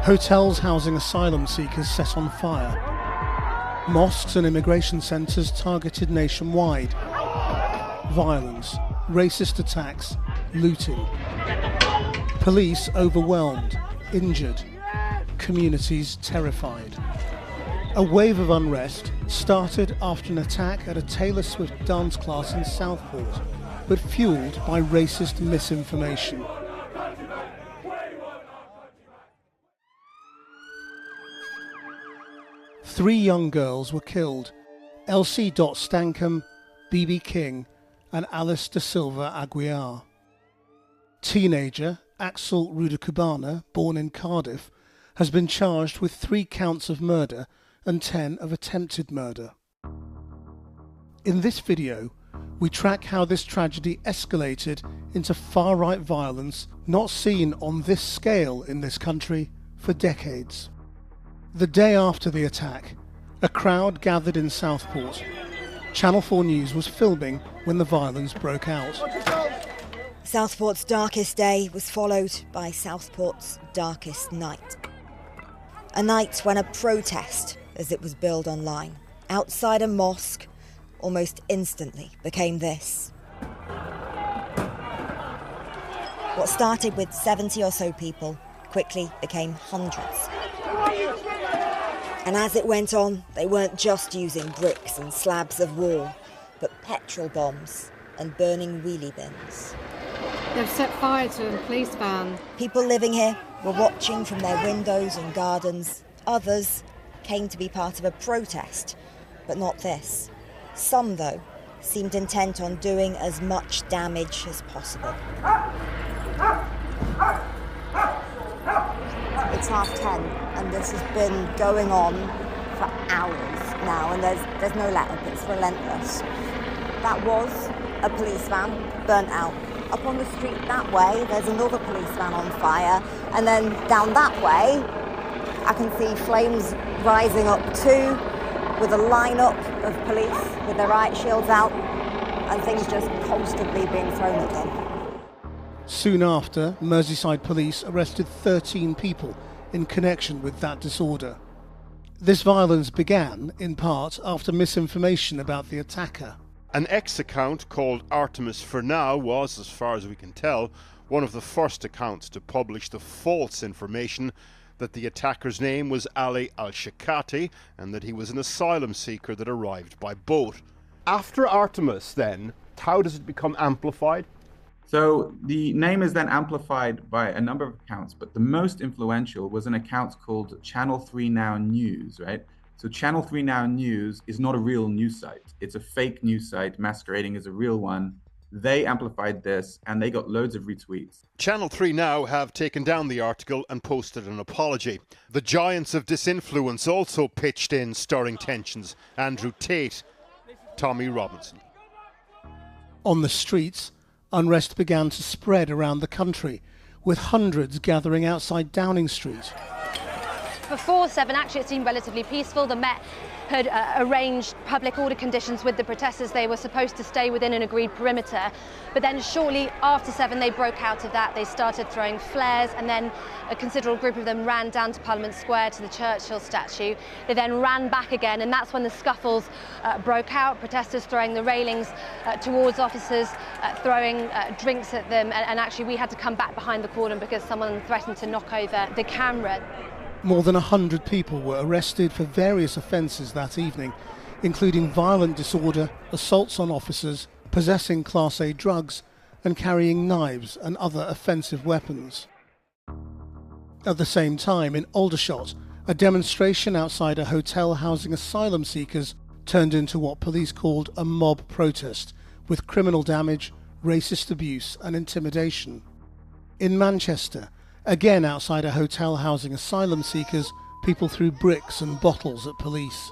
Hotels housing asylum seekers set on fire. Mosques and immigration centres targeted nationwide. Violence, racist attacks, looting. Police overwhelmed, injured. Communities terrified. A wave of unrest started after an attack at a Taylor Swift dance class in Southport, but fuelled by racist misinformation. Three young girls were killed: Elsie Dot Stancombe, Bebe King and Alice da Silva Aguiar. Teenager Axel Rudakubana, born in Cardiff, has been charged with 3 counts of murder and 10 of attempted murder. In this video, we track how this tragedy escalated into far-right violence not seen on this scale in this country for decades. The day after the attack, a crowd gathered in Southport. Channel 4 News was filming when the violence broke out. Southport's darkest day was followed by Southport's darkest night. A night when a protest, as it was billed online, outside a mosque, almost instantly became this. What started with 70 or so people quickly became hundreds. And as it went on, they weren't just using bricks and slabs of wall, but petrol bombs and burning wheelie bins. They've set fire to a police van. People living here were watching from their windows and gardens. Others came to be part of a protest, but not this. Some, though, seemed intent on doing as much damage as possible. It's 10:30, and this has been going on for hours now, and there's no let-up. It's relentless. That was a police van burnt out. Up on the street that way, there's another police van on fire, and then down that way, I can see flames rising up too, with a lineup of police with their riot shields out, and things just constantly being thrown at them. Soon after, Merseyside police arrested 13 people in connection with that disorder. This violence began, in part, after misinformation about the attacker. An X-account called Artemis for Now was, as far as we can tell, one of the first accounts to publish the false information that the attacker's name was Ali al-Shakati and that he was an asylum seeker that arrived by boat. After Artemis, then, how does it become amplified? So the name is then amplified by a number of accounts, but the most influential was an account called Channel 3 Now News, right? So Channel 3 Now News is not a real news site. It's a fake news site masquerading as a real one. They amplified this and they got loads of retweets. Channel 3 Now have taken down the article and posted an apology. The giants of disinfluence also pitched in, stirring tensions. Andrew Tate, Tommy Robinson. On the streets, unrest began to spread around the country, with hundreds gathering outside Downing Street. Before 7, actually it seemed relatively peaceful. The Met had arranged public order conditions with the protesters. They were supposed to stay within an agreed perimeter. But then shortly after 7, they broke out of that. They started throwing flares, and then a considerable group of them ran down to Parliament Square to the Churchill statue. They then ran back again, and that's when the scuffles broke out. Protesters throwing the railings towards officers, throwing drinks at them. And actually we had to come back behind the cordon because someone threatened to knock over the camera. More than 100 people were arrested for various offences that evening, including violent disorder, assaults on officers, possessing Class A drugs, and carrying knives and other offensive weapons. At the same time, in Aldershot, a demonstration outside a hotel housing asylum seekers turned into what police called a mob protest, with criminal damage, racist abuse and intimidation. In Manchester, again outside a hotel housing asylum seekers, people threw bricks and bottles at police.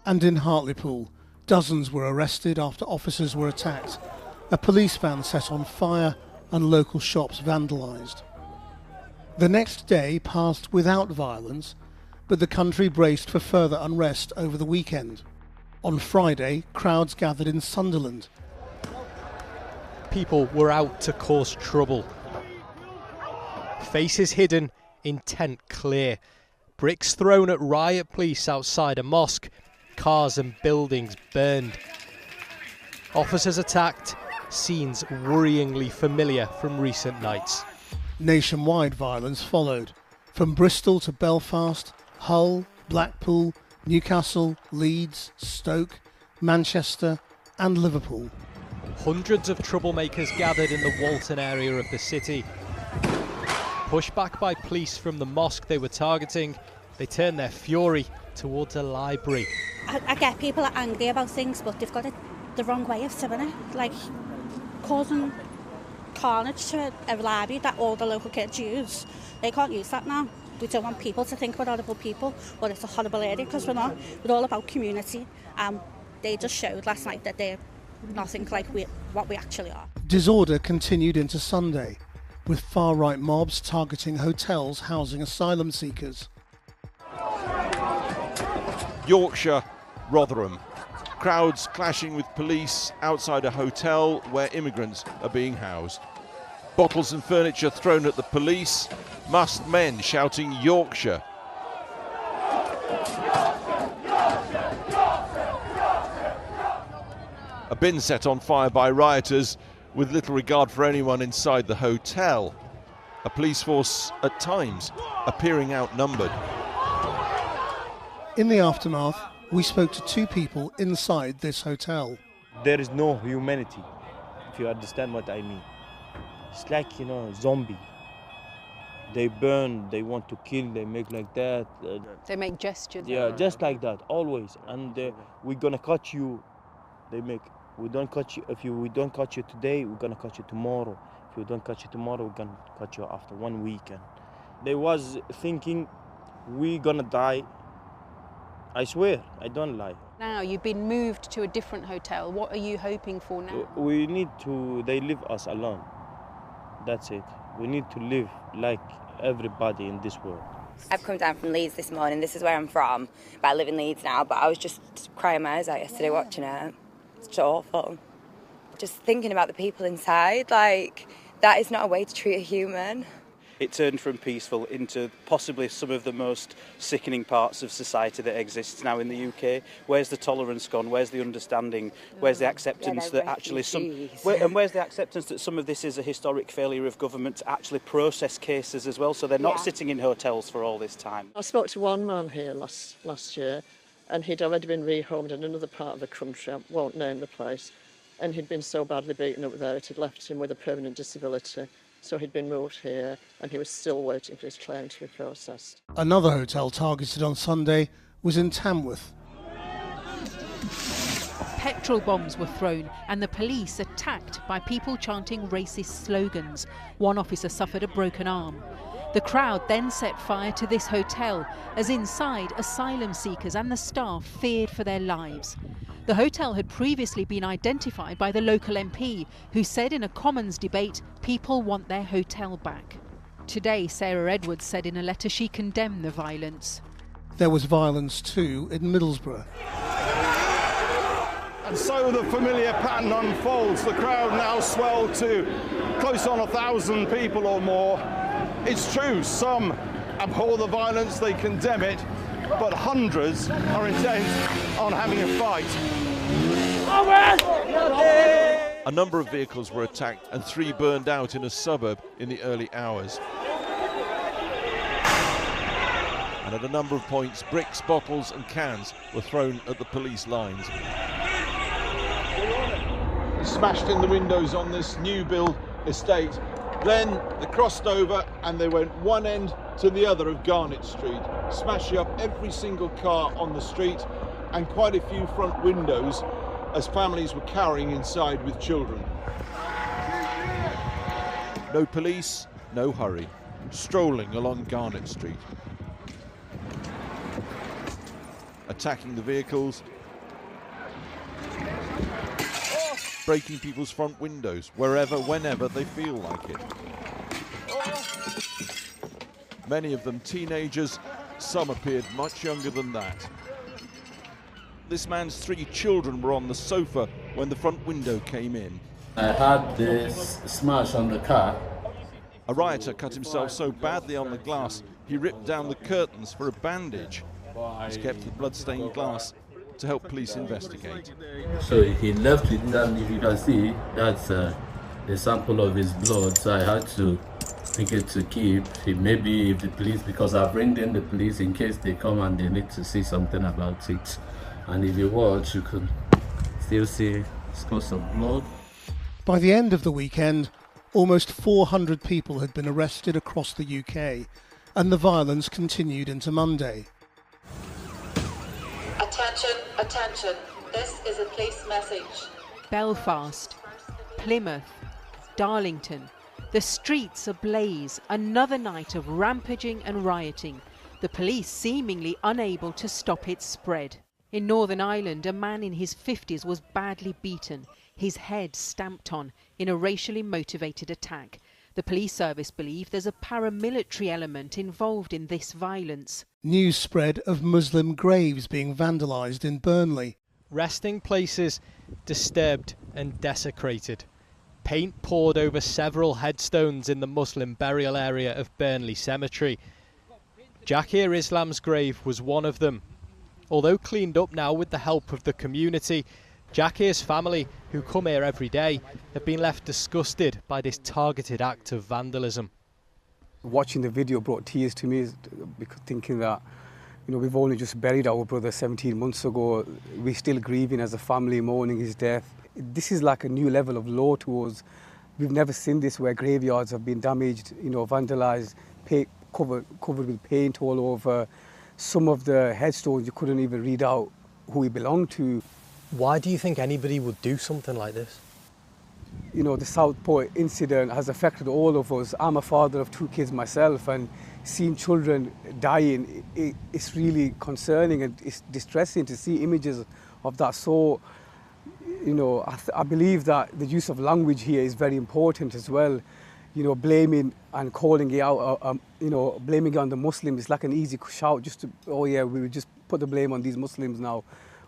And in Hartlepool, dozens were arrested after officers were attacked, a police van set on fire and local shops vandalised. The next day passed without violence, but the country braced for further unrest over the weekend. On Friday, crowds gathered in Sunderland. People were out to cause trouble. Faces hidden intent clear. Bricks thrown at riot police outside a mosque, cars and buildings burned. Officers attacked, scenes worryingly familiar from recent nights. Nationwide violence followed, from Bristol to Belfast, Hull, Blackpool, Newcastle, Leeds, Stoke, Manchester and Liverpool. Hundreds of troublemakers gathered in the Walton area of the city. Pushed back by police from the mosque they were targeting, they turned their fury towards a library. I get people are angry about things, but they've got it the wrong way of doing it. Like causing carnage to a library that all the local kids use. They can't use that now. We don't want people to think we're horrible people, but it's a horrible area because we're not. We're all about community. They just showed last night that they're nothing like what we actually are. Disorder continued into Sunday, with far-right mobs targeting hotels housing asylum seekers. Yorkshire, Rotherham. Crowds clashing with police outside a hotel where immigrants are being housed. Bottles and furniture thrown at the police, masked men shouting Yorkshire. A bin set on fire by rioters with little regard for anyone inside the hotel. A police force at times appearing outnumbered. In the aftermath, we spoke to two people inside this hotel. There is no humanity, if you understand what I mean. It's like, zombie. They burn, they want to kill, they make like that. They make gestures. Yeah, just like that, always. And we're gonna catch you. We don't catch you. If we don't catch you today, we're gonna catch you tomorrow. If we don't catch you tomorrow, we're gonna catch you after 1 week. And they was thinking we're gonna die. I swear, I don't lie. Now you've been moved to a different hotel. What are you hoping for now? We need to, they leave us alone. That's it. We need to live like everybody in this world. I've come down from Leeds this morning. This is where I'm from, but I live in Leeds now. But I was just crying my eyes out yesterday watching it. It's just awful. Just thinking about the people inside, like, that is not a way to treat a human. It turned from peaceful into possibly some of the most sickening parts of society that exists now in the UK. Where's the tolerance gone? Where's the understanding? Where's the acceptance that actually where's the acceptance that some of this is a historic failure of government to actually process cases as well, so they're not sitting in hotels for all this time? I spoke to one man here last year, and he'd already been rehomed in another part of the country. I won't name the place, and he'd been so badly beaten up there it had left him with a permanent disability. So he'd been moved here and he was still waiting for his claim to be processed. Another hotel targeted on Sunday was in Tamworth. Petrol bombs were thrown and the police attacked by people chanting racist slogans. One officer suffered a broken arm. The crowd then set fire to this hotel as inside asylum seekers and the staff feared for their lives. The hotel had previously been identified by the local MP, who said in a Commons debate, people want their hotel back. Today, Sarah Edwards said in a letter she condemned the violence. There was violence too in Middlesbrough. And so the familiar pattern unfolds. The crowd now swelled to close on 1,000 people or more. It's true, some abhor the violence, they condemn it, but hundreds are intent on having a fight. A number of vehicles were attacked and 3 burned out in a suburb in the early hours. And at a number of points, bricks, bottles and cans were thrown at the police lines. Smashed in the windows on this new build estate. Then they crossed over and they went one end to the other of Garnet Street, smashing up every single car on the street and quite a few front windows as families were cowering inside with children. No police, no hurry, strolling along Garnet Street. Attacking the vehicles, breaking people's front windows wherever, whenever they feel like it. Many of them teenagers, some appeared much younger than that. This man's 3 children were on the sofa when the front window came in. I had this smash on the car. A rioter cut himself so badly on the glass He ripped down the curtains for a bandage. He's kept the blood-stained glass to help police investigate. So he left it, and if you can see, that's a sample of his blood, so I had to pick it to keep. Maybe if the police, because I've ringed in the police in case they come and they need to see something about it. And if you watch, you can still see spots of blood. By the end of the weekend, almost 400 people had been arrested across the UK, and the violence continued into Monday. Attention, attention. This is a police message. Belfast, Plymouth, Darlington. The streets ablaze. Another night of rampaging and rioting. The police seemingly unable to stop its spread. In Northern Ireland, a man in his 50s was badly beaten, his head stamped on in a racially motivated attack. The police service believe there's a paramilitary element involved in this violence. News spread of Muslim graves being vandalised in Burnley. Resting places disturbed and desecrated. Paint poured over several headstones in the Muslim burial area of Burnley Cemetery. Jakir Islam's grave was one of them. Although cleaned up now with the help of the community, Jakir's family, who come here every day, have been left disgusted by this targeted act of vandalism. Watching the video brought tears to me, because thinking that, we've only just buried our brother 17 months ago. We're still grieving as a family, mourning his death. This is like a new level of law to us. We've never seen this, where graveyards have been damaged, vandalised, covered with paint all over. Some of the headstones, you couldn't even read out who he belonged to. Why do you think anybody would do something like this? The Southport incident has affected all of us. I'm a father of 2 kids myself, and seeing children dying, it's really concerning, and it's distressing to see images of that sort. I believe that the use of language here is very important as well. Blaming and calling it out, blaming it on the Muslims is like an easy shout, just to, oh yeah, we will just put the blame on these Muslims now.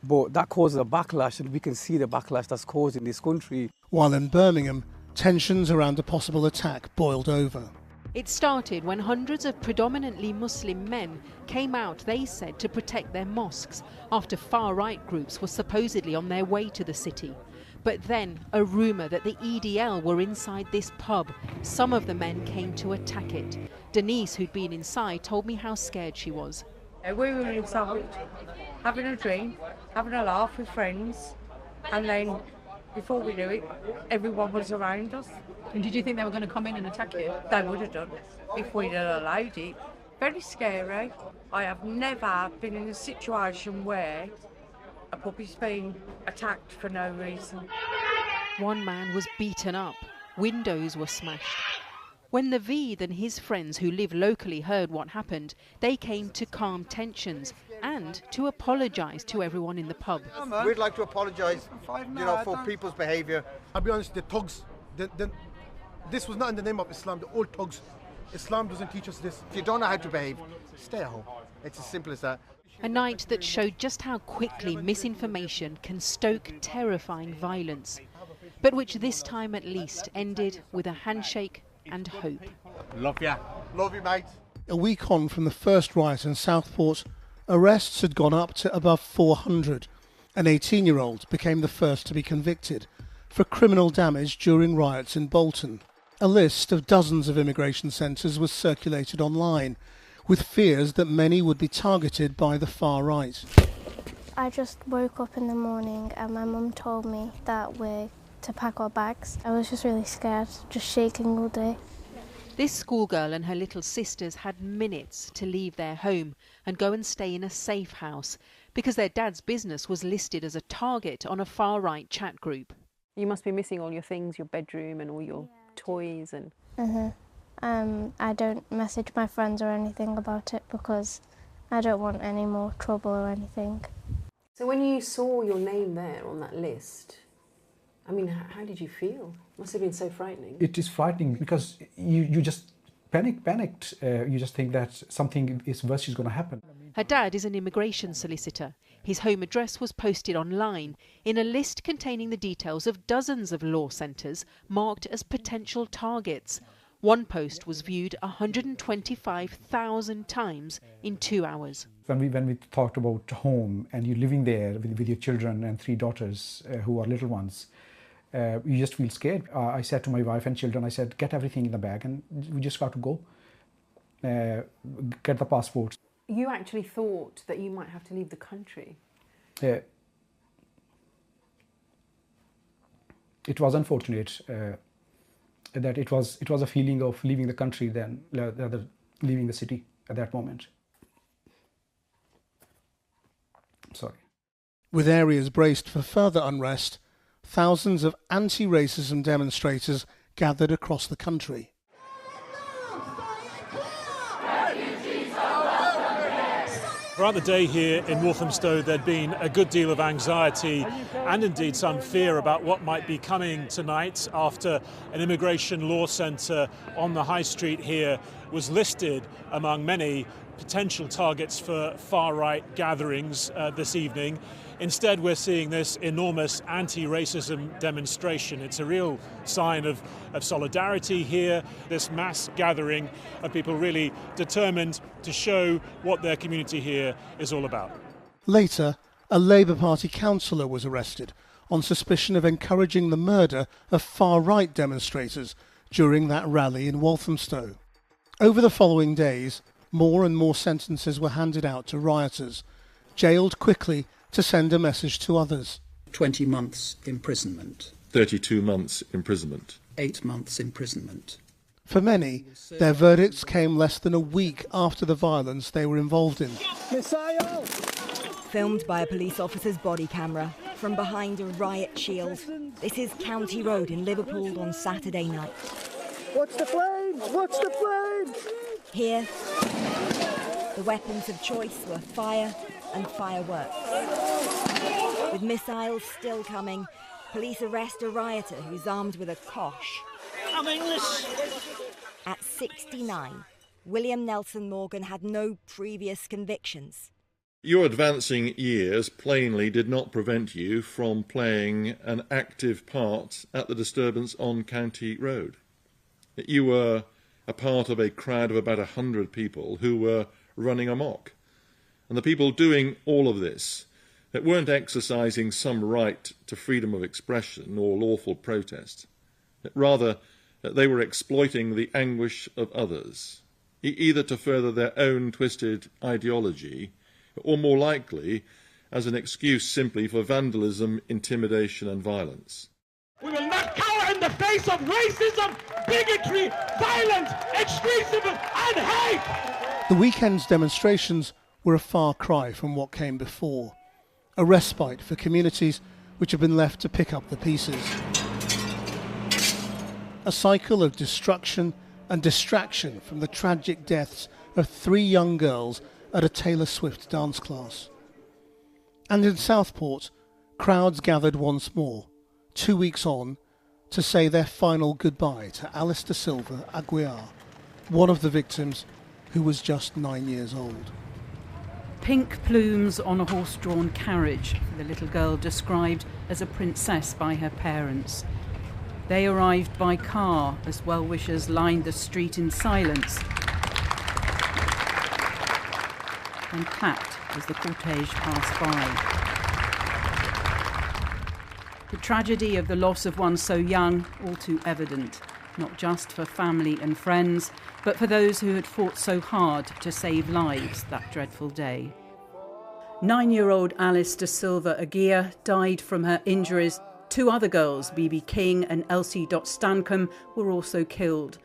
But that causes a backlash, and we can see the backlash that's caused in this country. While in Birmingham, tensions around a possible attack boiled over. It started when hundreds of predominantly Muslim men came out, they said, to protect their mosques after far-right groups were supposedly on their way to the city. But then, a rumour that the EDL were inside this pub. Some of the men came to attack it. Denise, who'd been inside, told me how scared she was. We were inside, having a drink, having a laugh with friends, and then, before we knew it, everyone was around us. And did you think they were going to come in and attack you? They would have done, if we'd have allowed it. Very scary. I have never been in a situation where a pub is being attacked for no reason. One man was beaten up. Windows were smashed. When Naveed and his friends who live locally heard what happened, they came to calm tensions and to apologise to everyone in the pub. We'd like to apologise, for people's behaviour. I'll be honest, the thugs, this was not in the name of Islam, the old thugs. Islam doesn't teach us this. If you don't know how to behave, stay at home. It's as simple as that. A night that showed just how quickly misinformation can stoke terrifying violence, but which this time at least ended with a handshake and hope. Love ya. Love you, mate. A week on from the first riot in Southport, arrests had gone up to above 400. An 18-year-old became the first to be convicted for criminal damage during riots in Bolton. A list of dozens of immigration centres was circulated online, with fears that many would be targeted by the far right. I just woke up in the morning and my mum told me that we're to pack our bags. I was just really scared, just shaking all day. This schoolgirl and her little sisters had minutes to leave their home and go and stay in a safe house because their dad's business was listed as a target on a far-right chat group. You must be missing all your things, your bedroom and all your toys and... I don't message my friends or anything about it because I don't want any more trouble or anything. So when you saw your name there on that list, I mean, how did you feel? It must have been so frightening. It is frightening because you just panicked. You just think that something worse is going to happen. Her dad is an immigration solicitor. His home address was posted online in a list containing the details of dozens of law centres marked as potential targets. One post was viewed 125,000 times in 2 hours. When we talked about home and you're living there with your children and 3 daughters who are little ones, you just feel scared. I said to my wife and children, I said, get everything in the bag and we just got to go. Get the passports. You actually thought that you might have to leave the country? It was unfortunate that it was a feeling of leaving the country than leaving the city at that moment. Sorry. With areas braced for further unrest, thousands of anti-racism demonstrators gathered across the country. Throughout the day here in Walthamstow, there'd been a good deal of anxiety and indeed some fear about what might be coming tonight after an immigration law centre on the high street here was listed among many potential targets for far-right gatherings this evening. Instead, we're seeing this enormous anti-racism demonstration. It's a real sign of solidarity here, this mass gathering of people really determined to show what their community here is all about. Later, a Labour Party councillor was arrested on suspicion of encouraging the murder of far-right demonstrators during that rally in Walthamstow. Over the following days, more and more sentences were handed out to rioters, jailed quickly to send a message to others. 20 months imprisonment. 32 months imprisonment. 8 months imprisonment. For many, their verdicts came less than a week after the violence they were involved in. Filmed by a police officer's body camera from behind a riot shield. This is County Road in Liverpool on Saturday night. Watch the flames! Watch the flames! Here, the weapons of choice were fire and fireworks. With missiles still coming, police arrest a rioter who's armed with a kosh. I'm English. At 69, William Nelson Morgan had no previous convictions. Your advancing years plainly did not prevent you from playing an active part at the disturbance on County Road. You were a part of a crowd of about 100 people who were running amok. And the people doing all of this weren't exercising some right to freedom of expression or lawful protest. Rather, they were exploiting the anguish of others, either to further their own twisted ideology, or more likely, as an excuse simply for vandalism, intimidation and violence. We will not cower in the face of racism, bigotry, violence, extremism and hate! The weekend's demonstrations were a far cry from what came before, a respite for communities which have been left to pick up the pieces. A cycle of destruction and distraction from the tragic deaths of 3 young girls at a Taylor Swift dance class. And in Southport, crowds gathered once more, 2 weeks on, to say their final goodbye to Alice da Silva Aguiar, one of the victims who was just 9 years old. Pink plumes on a horse-drawn carriage, the little girl described as a princess by her parents. They arrived by car as well-wishers lined the street in silence and clapped as the cortege passed by. The tragedy of the loss of one so young, all too evident, not just for family and friends, but for those who had fought so hard to save lives that dreadful day. 9-year-old Alice da Silva Aguiar died from her injuries. 2 other girls, Bebe King and Elsie Dot Stancombe, were also killed.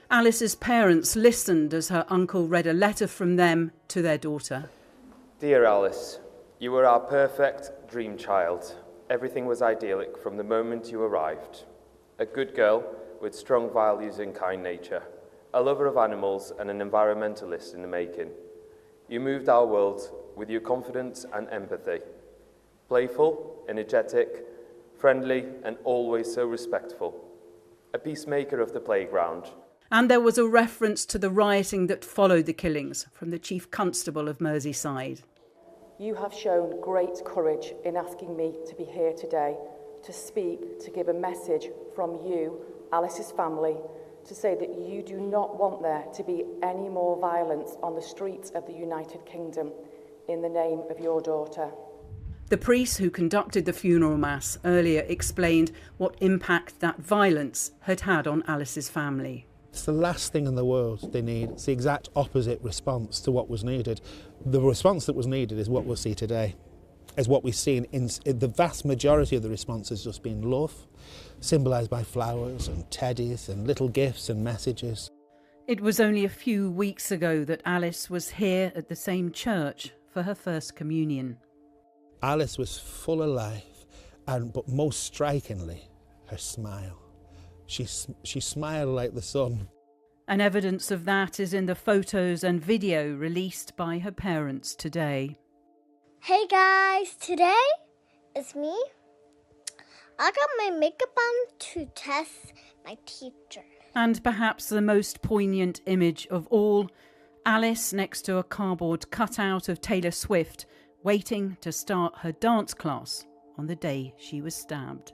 Alice's parents listened as her uncle read a letter from them to their daughter. Dear Alice, you were our perfect dream child. Everything was idyllic from the moment you arrived. A good girl with strong values and kind nature. A lover of animals and an environmentalist in the making. You moved our world with your confidence and empathy. Playful, energetic, friendly and always so respectful. A peacemaker of the playground. And there was a reference to the rioting that followed the killings from the Chief Constable of Merseyside. You have shown great courage in asking me to be here today, to speak, to give a message from you, Alice's family, to say that you do not want there to be any more violence on the streets of the United Kingdom in the name of your daughter. The priest who conducted the funeral mass earlier explained what impact that violence had had on Alice's family. It's the last thing in the world they need. It's the exact opposite response to what was needed. The response that was needed is what we'll see today, is what we've seen. In the vast majority of the response has just been love, symbolised by flowers and teddies and little gifts and messages. It was only a few weeks ago that Alice was here at the same church for her first communion. Alice was full of life, but most strikingly, her smile. She smiled like the sun. And evidence of that is in the photos and video released by her parents today. Hey guys, today it's me. I got my makeup on to test my teacher. And perhaps the most poignant image of all, Alice next to a cardboard cutout of Taylor Swift, waiting to start her dance class on the day she was stabbed.